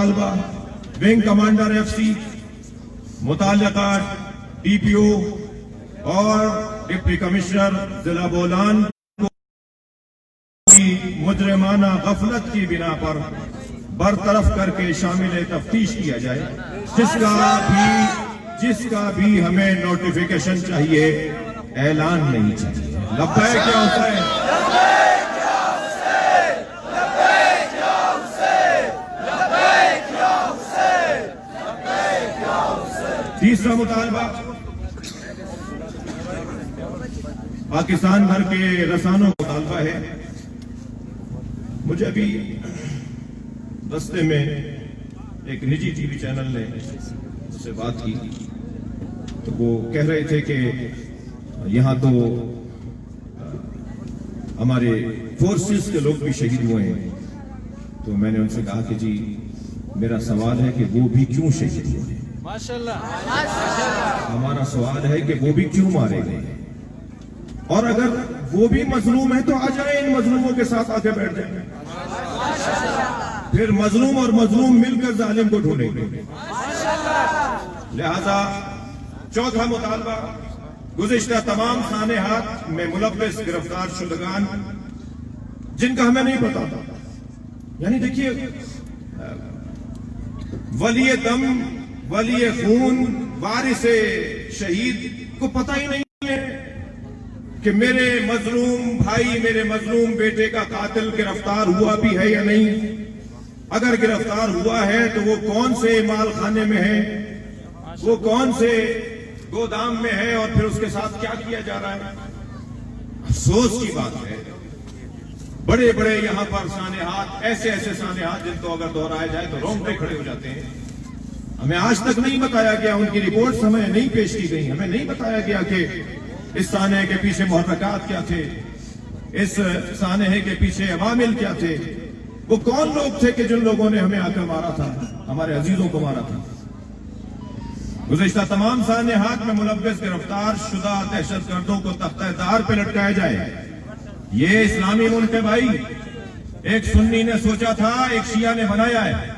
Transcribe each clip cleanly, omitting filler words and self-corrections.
طالبہ wing commander FCC متعلقہ DPO اور ڈپٹی کمشنر ضلع بولان کی مجرمانہ غفلت کی بنا پر برطرف کر کے شامل تفتیش کیا جائے، جس کا بھی ہمیں نوٹیفیکیشن چاہیے، اعلان نہیں چاہیے۔ لبیک یا حسین، تیسرا مطالبہ پاکستان بھر کے رسانوں کا مطالبہ ہے۔ مجھے ابھی رستے میں ایک نجی TV چینل نے اس سے بات کی تو وہ کہہ رہے تھے کہ یہاں تو ہمارے فورسز کے لوگ بھی شہید ہوئے ہیں، تو میں نے ان سے کہا کہ جی میرا سوال ہے کہ وہ بھی کیوں شہید ہوئے ہیں؟ ہمارا سوال ہے کہ وہ بھی کیوں مارے گئے ہیں؟ اور اگر وہ بھی مظلوم ہے تو آ جائیں، ان مظلوموں کے ساتھ آ کے بیٹھ جائیں، پھر مظلوم اور مظلوم مل کر ظالم کو ڈھونڈیں گے۔ لہذا چوتھا مطالبہ، گزشتہ تمام سانحات میں ملوث گرفتار شدگان جن کا ہمیں نہیں پتا تھا، یعنی دیکھیے ولی دم، ولی خون، وارث شہید کو پتہ ہی نہیں ہے کہ میرے مظلوم بھائی، میرے مظلوم بیٹے کا قاتل گرفتار ہوا بھی ہے یا نہیں، اگر گرفتار ہوا ہے تو وہ کون سے مال خانے میں ہے، وہ کون سے گودام میں ہے، اور پھر اس کے ساتھ کیا کیا جا رہا ہے۔ افسوس کی بات ہے، بڑے بڑے یہاں پر سانحات، ایسے سانحات جن کو اگر دہرایا جائے تو رونگٹے کھڑے ہو جاتے ہیں۔ ہمیں آج تک نہیں بتایا گیا، ان کی رپورٹس ہمیں نہیں پیش کی گئی، ہمیں نہیں بتایا گیا کہ اس سانحے کے پیچھے محرکات کیا تھے، اس سانحے کے پیچھے عوامل کیا تھے، وہ کون لوگ تھے کہ جن لوگوں نے ہمیں آ کر مارا تھا، ہمارے عزیزوں کو مارا تھا۔ گزشتہ تمام سانحات میں ملوث گرفتار شدہ دہشت گردوں کو تختہ دار پہ لٹکایا جائے۔ یہ اسلامی ملک ہے بھائی، ایک سنی نے سوچا تھا، ایک شیعہ نے بنایا ہے۔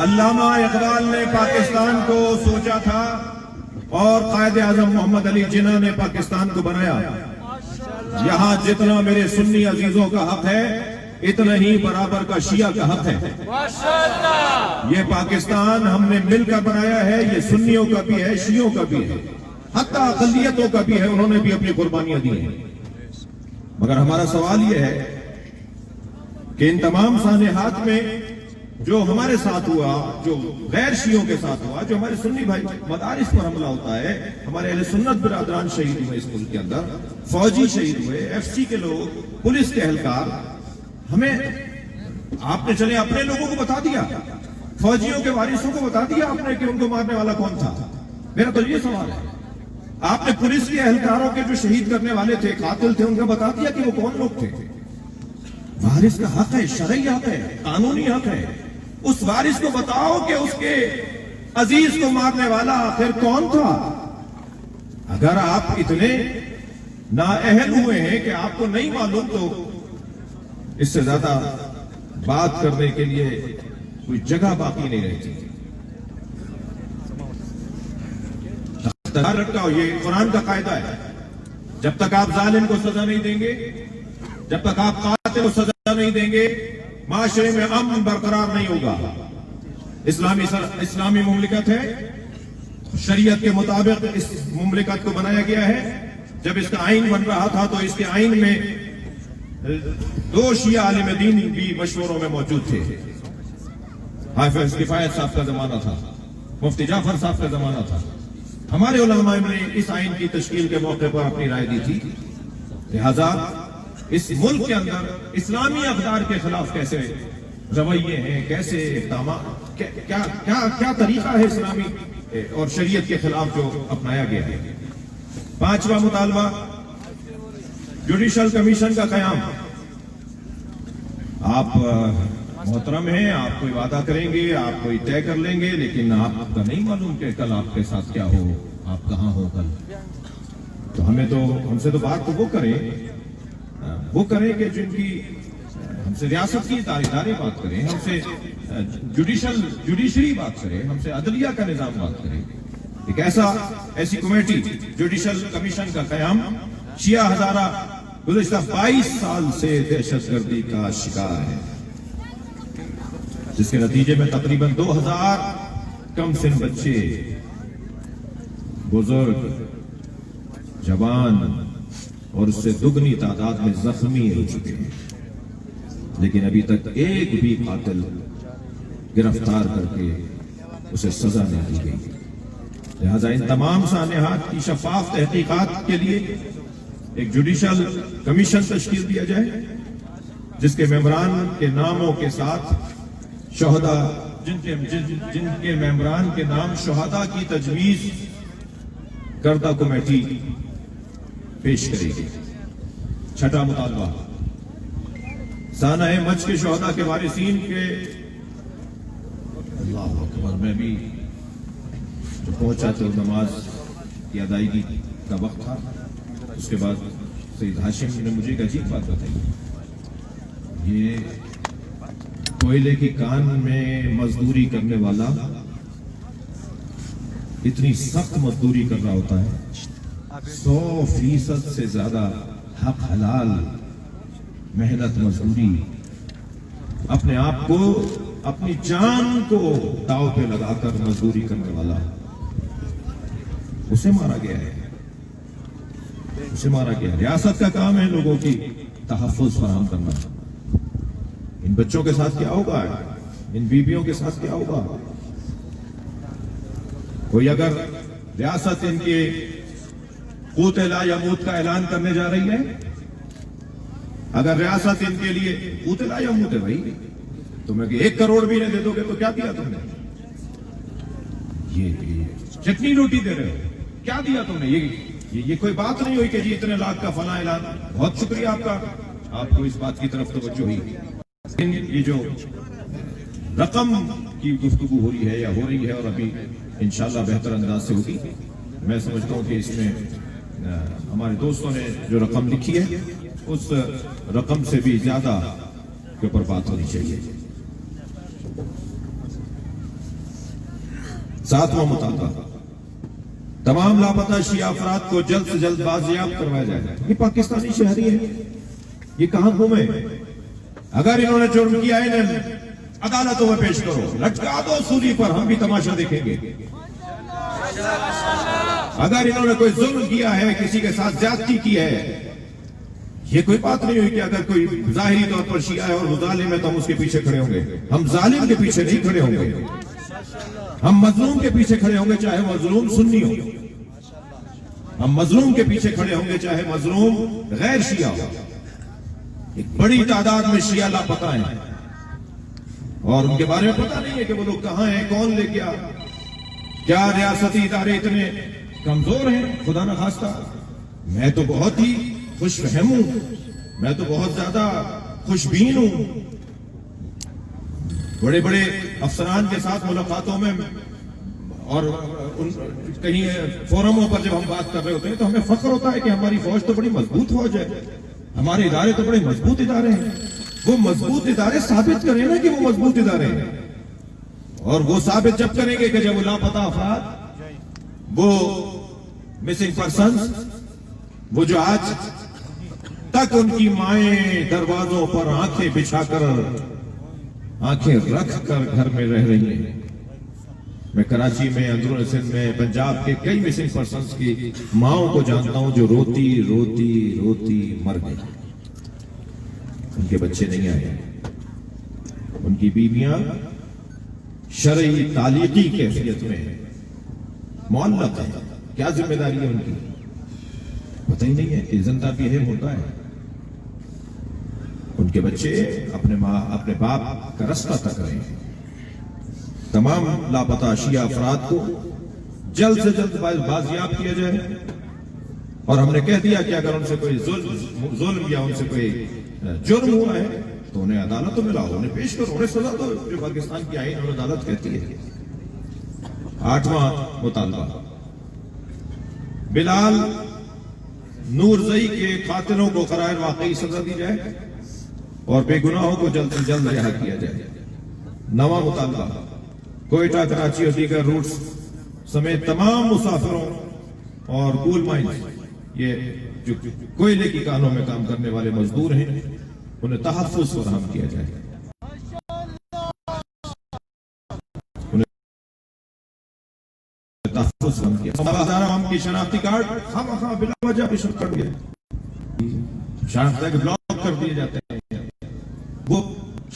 علامہ اقبال نے پاکستان کو سوچا تھا اور قائد اعظم محمد علی جناح نے پاکستان کو بنایا۔ یہاں جتنا میرے سنی عزیزوں کا حق ہے، اتنا ہی برابر کا شیعہ کا حق ہے۔ یہ پاکستان ہم نے مل کر بنایا ہے، یہ سنیوں کا بھی ہے، شیعوں کا بھی ہے، حتی اقلیتوں کا بھی ہے، انہوں نے بھی اپنی قربانیاں دی ہیں۔ مگر ہمارا سوال یہ ہے کہ ان تمام سانحات میں جو ہمارے ساتھ ہوا، جو غیر شیعوں کے ساتھ ہوا، جو ہمارے سنی بھائی، مدارس پر حملہ ہوتا ہے، ہمارے اہل سنت برادران شہید ہوئے اس ملک کے اندر، فوجی شہید ہوئے، FCC کے لوگ، پولیس کے اہلکار، ہمیں آپ نے چلے اپنے لوگوں کو بتا دیا، فوجیوں کے وارثوں کو بتا دیا آپ نے کہ ان کو مارنے والا کون تھا؟ میرا تو یہ سوال ہے۔ آپ نے پولیس کے اہلکاروں کے جو شہید کرنے والے تھے، قاتل تھے، ان کا بتا دیا کہ وہ کون لوگ تھے؟ وارث کا حق ہے، شرعی حق ہے، قانونی حق ہے۔ اس وارث کو بتاؤ کہ اس کے عزیز کو مارنے والا آخر کون تھا۔ اگر آپ اتنے نااہل ہوئے ہیں کہ آپ کو نہیں معلوم، تو اس سے زیادہ بات کرنے کے لیے کوئی جگہ باقی نہیں رہتی۔ رکھتا یہ قرآن کا قاعدہ ہے، جب تک آپ ظالم کو سزا نہیں دیں گے، جب تک آپ قاتل کو سزا نہیں دیں گے، معاشرے میں امن برقرار نہیں ہوگا۔ اسلامی مملکت ہے، شریعت کے مطابق اس مملکت کو بنایا گیا ہے۔ جب اس کا آئین بن رہا تھا تو اس کے آئین میں 2 شیعہ عالم دین بھی مشوروں میں موجود تھے۔ حافظ کفایت صاحب کا زمانہ تھا، مفتی جعفر صاحب کا زمانہ تھا۔ ہمارے علماء نے اس آئین کی تشکیل کے موقع پر اپنی رائے دی تھی۔ لہذا اس ملک کے اندر اسلامی اقدار کے خلاف کیسے رویے ہیں، کیسے اقدامات، کیا طریقہ ہے اسلامی اور شریعت کے خلاف جو اپنایا گیا ہے۔ 5واں مطالبہ، جوڈیشل کمیشن کا قیام۔ آپ محترم ہیں، آپ کوئی وعدہ کریں گے، آپ کوئی طے کر لیں گے، لیکن آپ کا نہیں معلوم کہ کل آپ کے ساتھ کیا ہو، آپ کہاں ہو کل۔ تو ہم سے تو بات تو وہ کریں کہ جن کی ہم سے ریاست کی ادارے بات کریں، ہم سے جوڈیشری بات کریں، ہم سے عدلیہ کا نظام بات کریں. ایک ایسی کمیٹی جوڈیشل کمیشن کا قیام شیعہ ہزارہ گزشتہ 22 سال سے دہشت گردی کا شکار ہے، جس کے نتیجے میں تقریباً 2000 کم سن بچے، بزرگ، جوان اور اس سے دگنی تعداد میں زخمی ہو چکے ہیں. لیکن ابھی تک ایک بھی قاتل گرفتار کر کے اسے سزا نہیں دی گئی. لہذا ان تمام سانحات کی شفاف تحقیقات کے لیے ایک جوڈیشل کمیشن تشکیل دیا جائے، جس کے ممبران کے ناموں کے ساتھ شہداء، جن کے ممبران کے نام شہداء کی تجویز کردہ کمیٹی پیش کرے گی. چھٹا مطالبہ، سانحہ مچ کے شہداء کے وارثین کے، اللہ اکبر، میں بھی جو پہنچا تو نماز کی ادائیگی کا وقت تھا. اس کے بعد سید ہاشم نے مجھے ایک عجیب بات بتائی. یہ کوئلے کی کان میں مزدوری کرنے والا اتنی سخت مزدوری کر رہا ہوتا ہے، 100% سے زیادہ حق حلال محنت مزدوری، اپنے آپ کو، اپنی جان کو داؤ پہ لگا کر مزدوری کرنے والا، اسے مارا گیا ہے. اسے مارا گیا. ریاست کا کام ہے لوگوں کی تحفظ فراہم کرنا. ان بچوں کے ساتھ کیا ہوگا، ان بیویوں کے ساتھ کیا ہوگا؟ کوئی اگر ریاست ان کے قوت لا یموت کا اعلان کرنے جا رہی ہے، اگر ریاست ان کے لیے قوت لا یموت ہے، بھائی تمہیں 1 کروڑ بھی نہیں دے دو گے تو کیا دیا تم نے؟ یہ چٹنی روٹی دے رہے ہو، کیا دیا تم نے؟ یہ کوئی بات نہیں ہوئی کہ جی اتنے لاکھ کا فلاں اعلان. بہت شکریہ آپ کا، آپ کو اس بات کی طرف توجہ ہوئی. یہ جو رقم کی گفتگو ہو رہی ہے یا ہو رہی ہے، اور ابھی انشاءاللہ بہتر انداز سے ہوگی، میں سمجھتا ہوں کہ اس میں ہمارے دوستوں نے جو رقم لکھی ہے اس رقم سے بھی زیادہ کے اوپر بات ہونی چاہیے. 7واں مطالبہ، تمام لاپتہ شیعہ افراد کو جلد سے جلد بازیاب کروایا جائے. یہ پاکستانی شہری ہے، یہ کہاں گھومے؟ اگر انہوں نے جرم کیا ہے انہیں عدالتوں میں پیش کرو، لٹکا دو سولی پر، ہم بھی تماشا دیکھیں گے. اگر انہوں نے کوئی ظلم کیا ہے، کسی کے ساتھ زیادتی کی ہے، یہ کوئی بات نہیں ہوئی کہ اگر کوئی ظاہری طور پر شیعہ ہے اور وہ ظالم ہے تو ہم اس کے پیچھے کھڑے ہوں گے. ہم ظالم کے پیچھے نہیں کھڑے ہوں گے، ہم مظلوم کے پیچھے کھڑے ہوں گے، چاہے مظلوم سنی ہو. ہم مظلوم کے پیچھے کھڑے ہوں گے چاہے مظلوم غیر شیعہ ہو. ایک بڑی تعداد میں شیعہ لاپتہ ہیں اور ان کے بارے میں پتہ نہیں ہے کہ وہ لوگ کہاں ہیں، کون لے گیا. کیا ریاستی ادارے اتنے کمزور ہیں؟ خدا نہ خواستہ. میں تو بہت ہی خوش فہم ہوں، میں تو بہت زیادہ خوش بین ہوں. بڑے بڑے افسران کے ساتھ ملاقاتوں میں اور کہیں فورموں پر جب ہم بات کر رہے ہوتے ہیں تو ہمیں فخر ہوتا ہے کہ ہماری فوج تو بڑی مضبوط فوج ہے، ہمارے ادارے تو بڑے مضبوط ادارے ہیں. وہ مضبوط ادارے ثابت کریں نا کہ وہ مضبوط ادارے ہیں، اور وہ ثابت جب کریں گے کہ جب وہ لاپتہ افراد، وہ مسنگ پرسنز، وہ جو آج تک ان کی مائیں دروازوں پر آنکھیں بچھا کر، آنکھیں رکھ کر گھر میں رہ رہی ہیں. میں کراچی میں، اندرون سندھ میں، پنجاب کے کئی مسنگ پرسنز کی ماؤں کو جانتا ہوں جو روتی روتی روتی مر گئی. ان کے بچے نہیں آئے، ان کی بیویاں شرعی تعلیقی کیفیت میں معلق ہیں. کیا ذمہ داری ہے ان کی؟ پتہ ہی نہیں ہے کہ زندہ بھی ہے، ہوتا ہے. ان کے بچے اپنے باپ کا رستہ تک رہے ہیں. تمام لاپتہ شیعہ افراد کو جلد سے جلد بازیاب کیا جائے. اور ہم نے کہہ دیا کہ اگر ان سے کوئی ظلم یا ان سے کوئی جرم ہوا ہے تو انہیں عدالتوں میں لاؤ، انہیں پیش کرو، انہیں سزا دو جو پاکستان کی آئین اور عدالت کہتی ہے. 8واں مطالبہ، بلال نورزئی کے قاتلوں کو قرار واقعی سزا دی جائے اور بے گناہوں کو جلد سے جلد رہا کیا جائے۔ نواں مطالبہ، کوئٹہ، کراچی اور دیگر روٹس سمیت تمام مسافروں اور کول مائنز، یہ جو کوئلے کی کانوں میں کام کرنے والے مزدور ہیں، انہیں تحفظ فراہم کیا جائے۔ تحفظ فراہم کیا جائے۔ عوام کی شناختی کارڈ خواہ بلا وجہ ایشو کر دیا، شناختی کارڈ بلاک کر دیے جاتے ہیں۔ وہ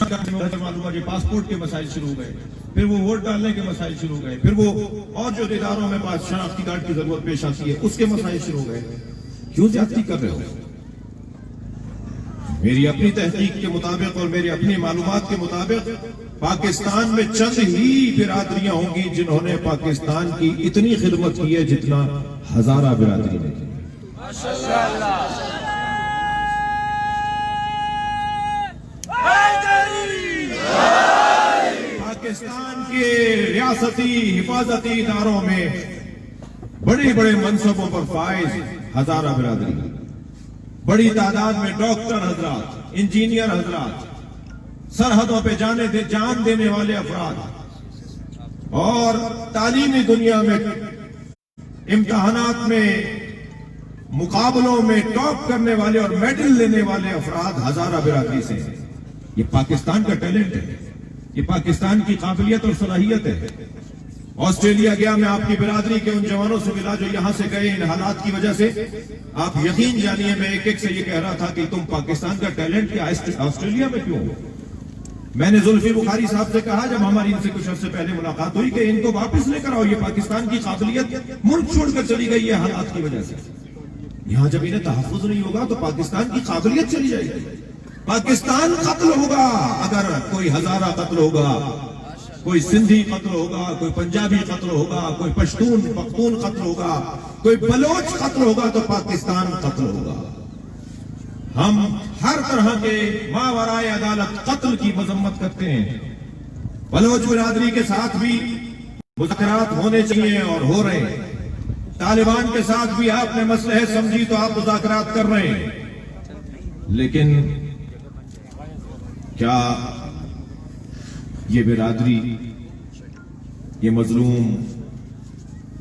معلوم ہے پاسپورٹ کے مسائل شروع ہو گئے، پھر وہ ووٹ ڈالنے کے مسائل شروع ہو گئے، پھر وہ اور جو اداروں میں پاس شناختی کارڈ کی ضرورت پیش آتی ہے اس کے مسائل شروع ہو گئے۔ کیوں زیادتی کر رہے ہو؟ میری اپنی تحقیق کے مطابق اور میری اپنی معلومات کے مطابق پاکستان میں چند ہی برادریاں ہوں گی جنہوں نے پاکستان کی اتنی خدمت کی ہے جتنا ہزارہ برادری نے کی۔ پاکستان کے ریاستی حفاظتی اداروں میں بڑے بڑے منصبوں پر فائز ہزارہ برادری، بڑی تعداد میں ڈاکٹر حضرات، انجینئر حضرات، سرحدوں پہ جان دینے والے افراد، اور تعلیمی دنیا میں امتحانات میں مقابلوں میں ٹاپ کرنے والے اور میڈل لینے والے افراد ہزارہ برادری سے۔ یہ پاکستان کا ٹیلنٹ ہے، یہ پاکستان کی قابلیت اور صلاحیت ہے۔ آسٹریلیا گیا میں آپ کی برادری کے ان جوانوں سے ملا جو یہاں سے گئے ان حالات کی وجہ سے۔ آپ یقین جانیے میں ایک سے یہ کہہ رہا تھا کہ تم پاکستان کا ٹیلنٹ کیا آسٹریلیا میں کیوں ہو؟ میں نے زلفی بخاری صاحب سے کہا جب ہماری ان سے کچھ عرصے پہلے ملاقات ہوئی کہ ان کو واپس لے کر آؤ، یہ پاکستان کی قابلیت ملک چھوڑ کر چلی گئی ہے حالات کی وجہ سے۔ یہاں جب انہیں تحفظ نہیں ہوگا تو پاکستان کی قابلیت چلی جائے گی۔ پاکستان قتل ہوگا اگر کوئی ہزارہ قتل ہوگا، کوئی سندھی قتل ہوگا، کوئی پنجابی قتل ہوگا، کوئی پختون قتل ہوگا، کوئی بلوچ قتل ہوگا تو پاکستان قتل ہوگا۔ ہم ہر طرح کے ماورائے عدالت قتل کی مذمت کرتے ہیں۔ بلوچ برادری کے ساتھ بھی مذاکرات ہونے چاہیے اور ہو رہے ہیں۔ طالبان کے ساتھ بھی آپ نے مصلحت سمجھی تو آپ مذاکرات کر رہے ہیں، لیکن کیا یہ برادری، یہ مظلوم،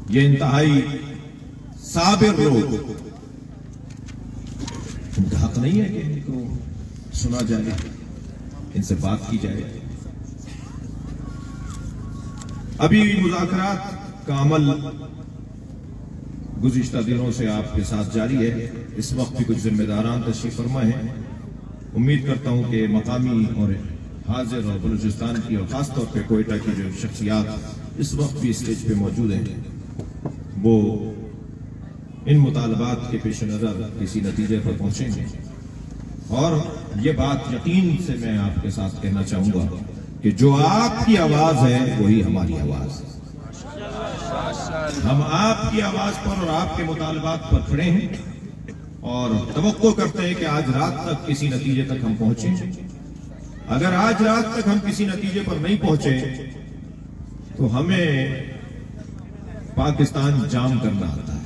یہ انتہائی صابر لوگ، ان کا حق نہیں ہے کہ ان کو سنا جائے، ان سے بات کی جائے؟ ابھی مذاکرات کا عمل گزشتہ دنوں سے آپ کے ساتھ جاری ہے۔ اس وقت بھی کچھ ذمہ داران تشریف فرما ہیں۔ امید کرتا ہوں کہ مقامی اور حاضر اور بلوچستان کی اور خاص طور پہ کوئٹہ کی جو شخصیات اس وقت بھی اسٹیج پہ موجود ہیں وہ ان مطالبات کے پیش نظر کسی نتیجے پر پہنچیں گے۔ اور یہ بات یقین سے میں آپ کے ساتھ کہنا چاہوں گا کہ جو آپ کی آواز ہے وہی ہماری آواز ہے۔ ہم آپ کی آواز پر اور آپ کے مطالبات پر کھڑے ہیں اور توقع کرتے ہیں کہ آج رات تک کسی نتیجے تک ہم پہنچیں۔ اگر آج رات تک ہم کسی نتیجے پر نہیں پہنچے تو ہمیں پاکستان جام کرنا آتا ہے۔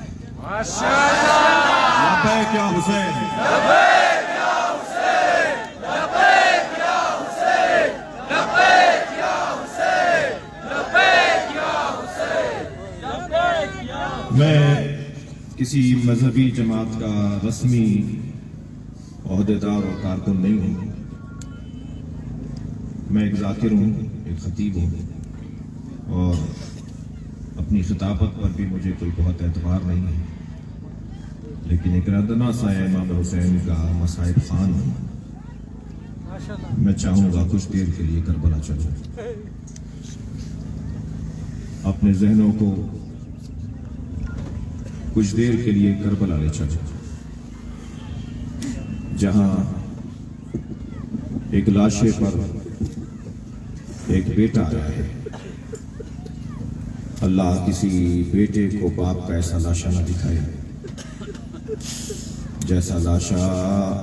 لبیک یا حسین، لبیک یا حسین، لبیک یا حسین، لبیک یا حسین، لبیک یا حسین، لبیک یا حسین۔ میں کسی مذہبی جماعت کا رسمی عہدیدار اور کارکن نہیں ہوں، میں ایک ذاکر ہوں، ایک خطیب ہوں، اور اپنی خطابت پر بھی مجھے کوئی بہت اعتبار نہیں ہے، لیکن ایک ردنا سا امام حسین کا مصائب خان ہوں۔ میں چاہوں گا کچھ دیر کے لیے کربلا چلوں، اپنے ذہنوں کو کچھ دیر کے لیے کربلا لے چلوں، جہاں ایک لاشے پر ایک بیٹا آیا ہے۔ اللہ کسی بیٹے کو باپ کا ایسا لاشا نہ دکھائے جیسا لاشا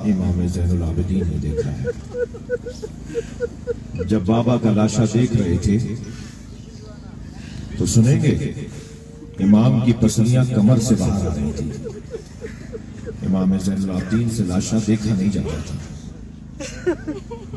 امام زین العابدین نے دیکھا ہے۔ جب بابا کا لاشا دیکھ رہے تھے تو سنیں گے امام کی پسلیاں کمر سے باہر آ رہی تھی۔ امام زین العابدین سے لاشا دیکھا نہیں جاتا تھا۔